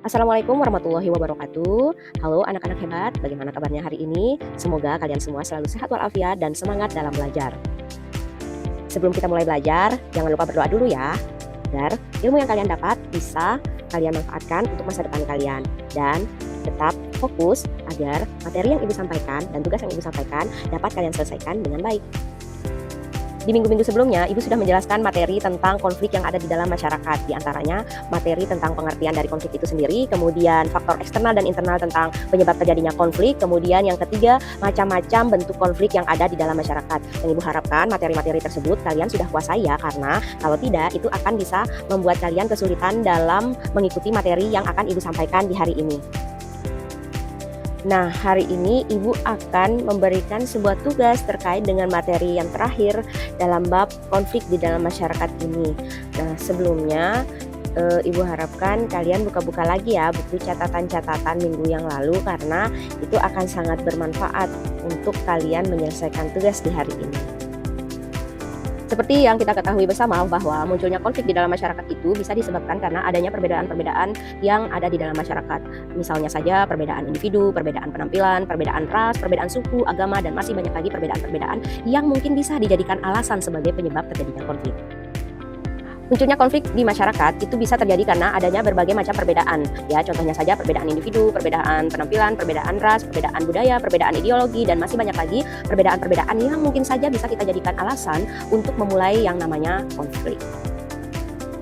Assalamualaikum warahmatullahi wabarakatuh. Halo anak-anak hebat, bagaimana kabarnya hari ini? Semoga kalian semua selalu sehat walafiat dan semangat dalam belajar. Sebelum kita mulai belajar, jangan lupa berdoa dulu ya, agar ilmu yang kalian dapat bisa kalian manfaatkan untuk masa depan kalian. Dan tetap fokus agar materi yang Ibu sampaikan dan tugas yang Ibu sampaikan dapat kalian selesaikan dengan baik. Di minggu-minggu sebelumnya, Ibu sudah menjelaskan materi tentang konflik yang ada di dalam masyarakat. Di antaranya, materi tentang pengertian dari konflik itu sendiri, kemudian faktor eksternal dan internal tentang penyebab terjadinya konflik, kemudian yang ketiga, macam-macam bentuk konflik yang ada di dalam masyarakat. Dan Ibu harapkan materi-materi tersebut kalian sudah kuasai ya, karena kalau tidak, itu akan bisa membuat kalian kesulitan dalam mengikuti materi yang akan Ibu sampaikan di hari ini. Nah, hari ini Ibu akan memberikan sebuah tugas terkait dengan materi yang terakhir dalam bab konflik di dalam masyarakat ini. Nah, sebelumnya Ibu harapkan kalian buka-buka lagi ya buku catatan-catatan minggu yang lalu, karena itu akan sangat bermanfaat untuk kalian menyelesaikan tugas di hari ini. Seperti yang kita ketahui bersama bahwa munculnya konflik di dalam masyarakat itu bisa disebabkan karena adanya perbedaan-perbedaan yang ada di dalam masyarakat. Misalnya saja perbedaan individu, perbedaan penampilan, perbedaan ras, perbedaan suku, agama, dan masih banyak lagi perbedaan-perbedaan yang mungkin bisa dijadikan alasan sebagai penyebab terjadinya konflik. Munculnya konflik di masyarakat itu bisa terjadi karena adanya berbagai macam perbedaan. Ya, contohnya saja perbedaan individu, perbedaan penampilan, perbedaan ras, perbedaan budaya, perbedaan ideologi, dan masih banyak lagi perbedaan-perbedaan yang mungkin saja bisa kita jadikan alasan untuk memulai yang namanya konflik.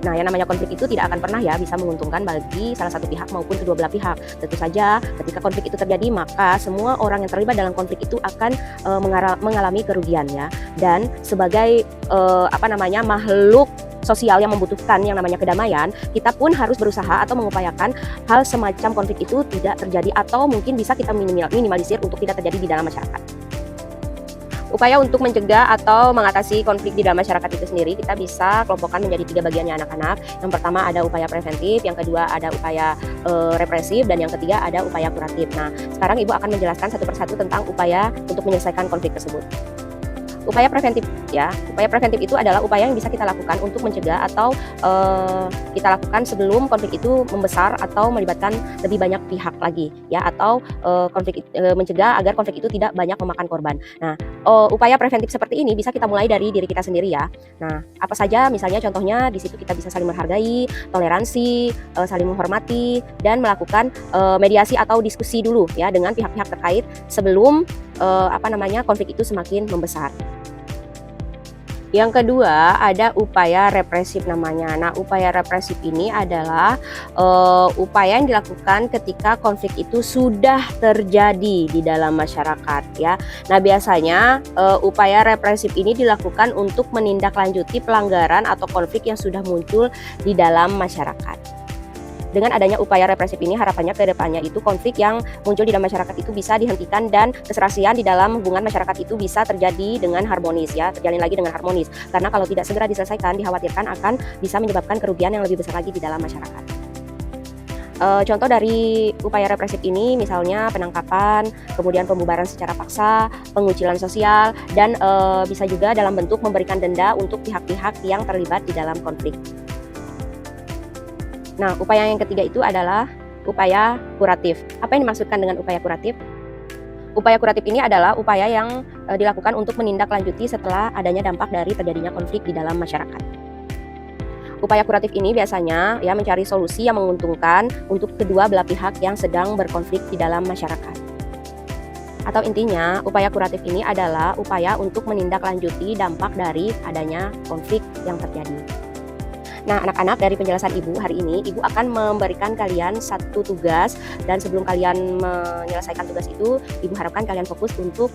Nah, yang namanya konflik itu tidak akan pernah ya bisa menguntungkan bagi salah satu pihak maupun kedua belah pihak. Tentu saja ketika konflik itu terjadi, maka semua orang yang terlibat dalam konflik itu akan mengalami kerugian ya. Dan sebagai makhluk sosial yang membutuhkan yang namanya kedamaian, kita pun harus berusaha atau mengupayakan hal semacam konflik itu tidak terjadi, atau mungkin bisa kita minimalisir untuk tidak terjadi di dalam masyarakat. Upaya untuk mencegah atau mengatasi konflik di dalam masyarakat itu sendiri kita bisa kelompokkan menjadi 3 bagiannya anak-anak. Yang pertama ada upaya preventif, yang kedua ada upaya represif, dan yang ketiga ada upaya kuratif. Nah, sekarang Ibu akan menjelaskan satu persatu tentang upaya untuk menyelesaikan konflik tersebut. Upaya preventif ya, upaya preventif itu adalah upaya yang bisa kita lakukan untuk mencegah atau kita lakukan sebelum konflik itu membesar atau melibatkan lebih banyak pihak lagi ya, atau mencegah agar konflik itu tidak banyak memakan korban. Nah, upaya preventif seperti ini bisa kita mulai dari diri kita sendiri ya. Nah, apa saja misalnya contohnya di situ kita bisa saling menghargai, toleransi, saling menghormati, dan melakukan mediasi atau diskusi dulu ya dengan pihak-pihak terkait sebelum konflik itu semakin membesar. Yang kedua ada upaya represif namanya. Nah, upaya represif ini adalah upaya yang dilakukan ketika konflik itu sudah terjadi di dalam masyarakat ya. Nah, biasanya upaya represif ini dilakukan untuk menindaklanjuti pelanggaran atau konflik yang sudah muncul di dalam masyarakat. Dengan adanya upaya represif ini, harapannya ke depannya itu konflik yang muncul di dalam masyarakat itu bisa dihentikan, dan keserasian di dalam hubungan masyarakat itu bisa terjadi dengan harmonis ya, terjalin lagi dengan harmonis. Karena kalau tidak segera diselesaikan, dikhawatirkan akan bisa menyebabkan kerugian yang lebih besar lagi di dalam masyarakat. Contoh dari upaya represif ini misalnya penangkapan, kemudian pembubaran secara paksa, pengucilan sosial, dan bisa juga dalam bentuk memberikan denda untuk pihak-pihak yang terlibat di dalam konflik. Nah, upaya yang ketiga itu adalah upaya kuratif. Apa yang dimaksudkan dengan upaya kuratif? Upaya kuratif ini adalah upaya yang dilakukan untuk menindaklanjuti setelah adanya dampak dari terjadinya konflik di dalam masyarakat. Upaya kuratif ini biasanya ya mencari solusi yang menguntungkan untuk kedua belah pihak yang sedang berkonflik di dalam masyarakat. Atau intinya, upaya kuratif ini adalah upaya untuk menindaklanjuti dampak dari adanya konflik yang terjadi. Nah, anak-anak, dari penjelasan Ibu hari ini, Ibu akan memberikan kalian satu tugas, dan sebelum kalian menyelesaikan tugas itu, Ibu harapkan kalian fokus untuk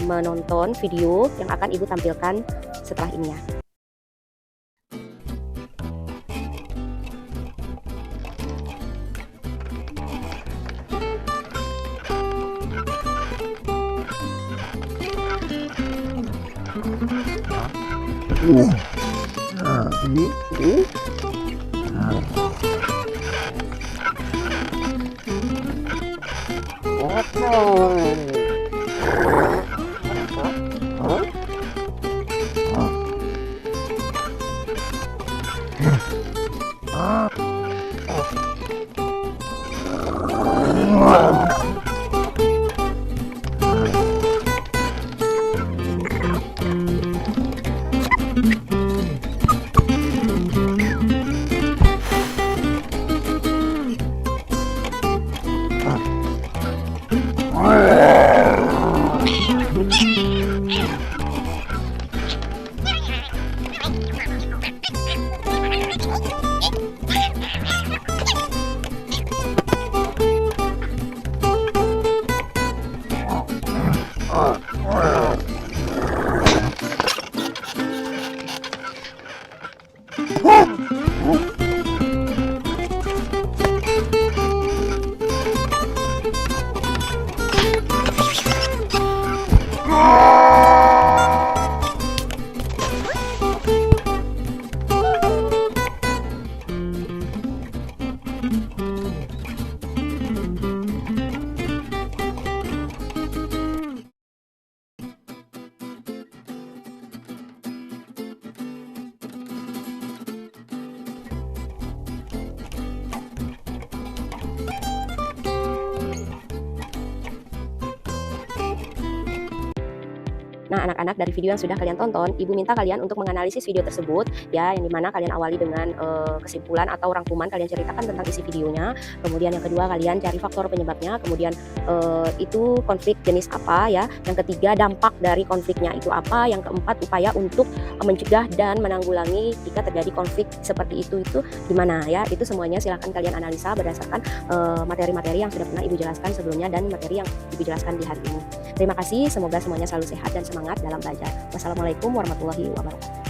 menonton video yang akan Ibu tampilkan setelah ini ya. Nah, anak-anak, dari video yang sudah kalian tonton, Ibu minta kalian untuk menganalisis video tersebut, ya, yang dimana kalian awali dengan kesimpulan atau rangkuman, kalian ceritakan tentang isi videonya. Kemudian yang kedua, kalian cari faktor penyebabnya. Kemudian itu konflik jenis apa, ya. Yang ketiga, dampak dari konfliknya itu apa. Yang keempat, upaya untuk mencegah dan menanggulangi jika terjadi konflik seperti itu gimana, ya. Itu semuanya silahkan kalian analisa berdasarkan materi-materi yang sudah pernah Ibu jelaskan sebelumnya dan materi yang Ibu jelaskan di hari ini. Terima kasih, semoga semuanya selalu sehat dan semangat dalam belajar. Wassalamualaikum warahmatullahi wabarakatuh.